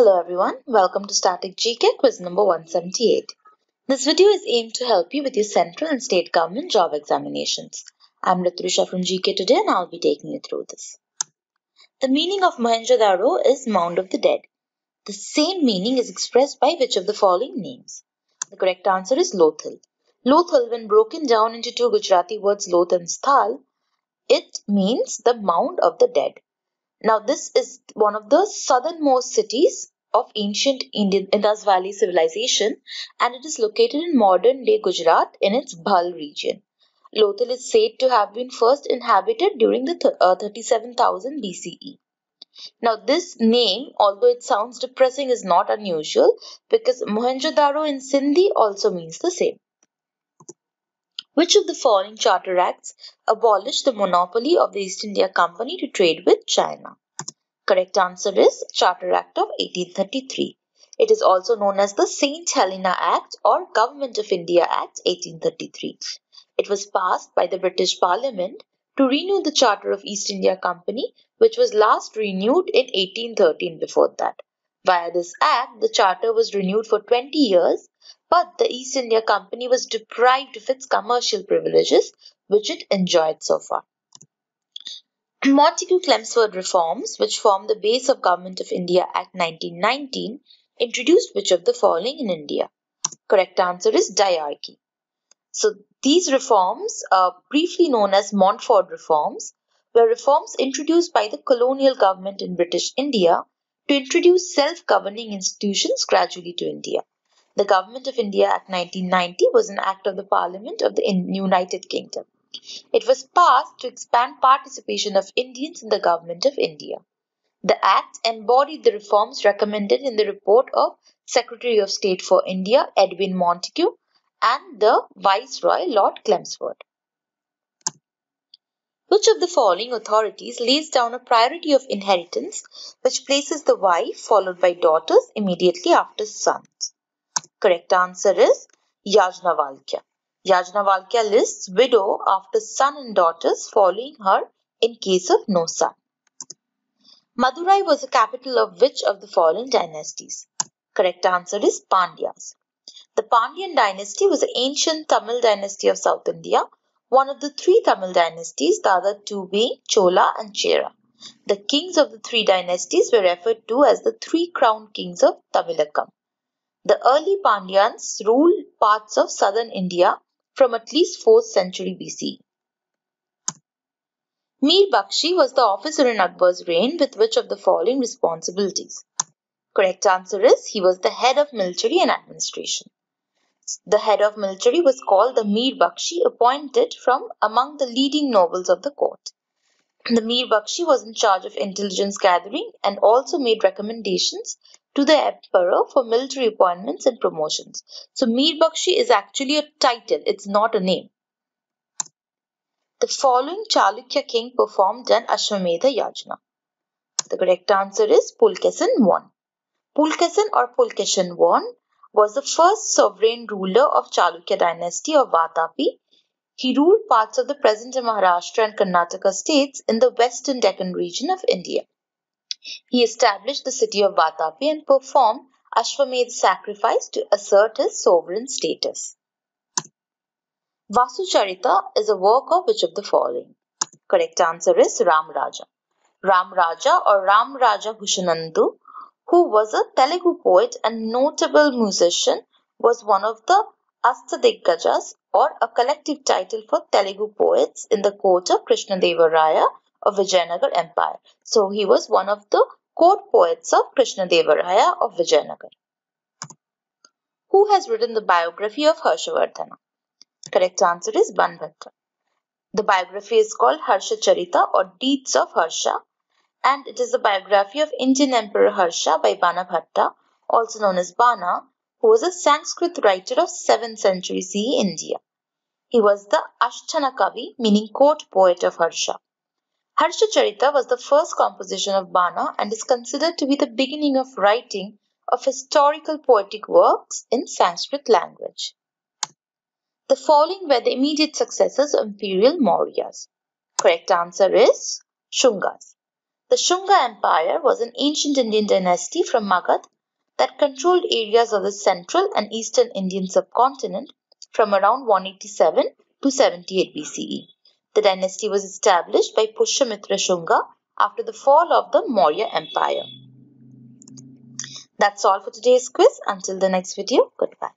Hello everyone, welcome to Static GK quiz number 178. This video is aimed to help you with your central and state government job examinations. I'm Ritusha from GKToday and I'll be taking you through this. The meaning of Mohenjodaro is Mound of the Dead. The same meaning is expressed by which of the following names? The correct answer is Lothal. Lothal, when broken down into two Gujarati words Loth and Sthal, it means the Mound of the Dead. Now, this is one of the southernmost cities of ancient Indus Valley civilization, and it is located in modern-day Gujarat in its Bhal region. Lothal is said to have been first inhabited during the 37,000 BCE. Now, this name, although it sounds depressing, is not unusual because Mohenjo-daro in Sindhi also means the same. Which of the following charter acts abolished the monopoly of the East India Company to trade with China? Correct answer is Charter Act of 1833. It is also known as the St. Helena Act or Government of India Act 1833. It was passed by the British Parliament to renew the Charter of East India Company, which was last renewed in 1813 before that. Via this act, the charter was renewed for 20 years, but the East India Company was deprived of its commercial privileges, which it enjoyed so far. Montagu-Chelmsford reforms, which form the base of Government of India Act 1919, introduced which of the following in India? Correct answer is diarchy. So these reforms are briefly known as Montford reforms, were reforms introduced by the colonial government in British India to introduce self-governing institutions gradually to India. The Government of India Act 1990 was an act of the Parliament of the United Kingdom. It was passed to expand participation of Indians in the Government of India. The Act embodied the reforms recommended in the report of Secretary of State for India Edwin Montagu and the Viceroy Lord Chelmsford. Which of the following authorities lays down a priority of inheritance which places the wife followed by daughters immediately after sons? Correct answer is Yajnavalkya. Yajnavalkya lists widow after son and daughters following her in case of no son. Madurai was the capital of which of the following dynasties? Correct answer is Pandyas. The Pandyan dynasty was the ancient Tamil dynasty of South India, one of the three Tamil dynasties, the other two being Chola and Chera. The kings of the three dynasties were referred to as the three crowned kings of Tamilakam. The early Pandyans ruled parts of southern India from at least 4th century BC. Mir Bakshi was the officer in Akbar's reign with which of the following responsibilities? Correct answer is he was the head of military and administration. The head of military was called the Mir Bakshi, appointed from among the leading nobles of the court. The Mir Bakshi was in charge of intelligence gathering and also made recommendations to the emperor for military appointments and promotions. So Mir Bakshi is actually a title, it's not a name. The following Chalukya king performed an Ashwamedha Yajna. The correct answer is Pulkesin I. Pulkesin or Pulkeshin I was the first sovereign ruler of Chalukya dynasty of Vatapi. He ruled parts of the present Maharashtra and Karnataka states in the western Deccan region of India. He established the city of Vatapi and performed Ashwamedh sacrifice to assert his sovereign status. Vasucharita is a work of which of the following? Correct answer is Ram Raja. Ram Raja or Ram Raja Hushanandu, who was a Telugu poet and notable musician, was one of the Astadikgajas or a collective title for Telugu poets in the court of Krishnadevaraya of Vijayanagar Empire. So he was one of the court poets of Krishnadevaraya of Vijayanagar. Who has written the biography of Harshavardhana? Correct answer is Banbhatta. The biography is called Harsha Charita or Deeds of Harsha, and it is the biography of Indian Emperor Harsha by Banabhatta, also known as Bana, who was a Sanskrit writer of 7th century CE India. He was the Ashtana Kavi, meaning court poet of Harsha. Harsha Charita was the first composition of Bana and is considered to be the beginning of writing of historical poetic works in Sanskrit language. The following were the immediate successors of imperial Mauryas. Correct answer is Shungas. The Shunga Empire was an ancient Indian dynasty from Magadh that controlled areas of the central and eastern Indian subcontinent from around 187 to 78 BCE. The dynasty was established by Pushyamitra Shunga after the fall of the Maurya Empire. That's all for today's quiz. Until the next video, goodbye.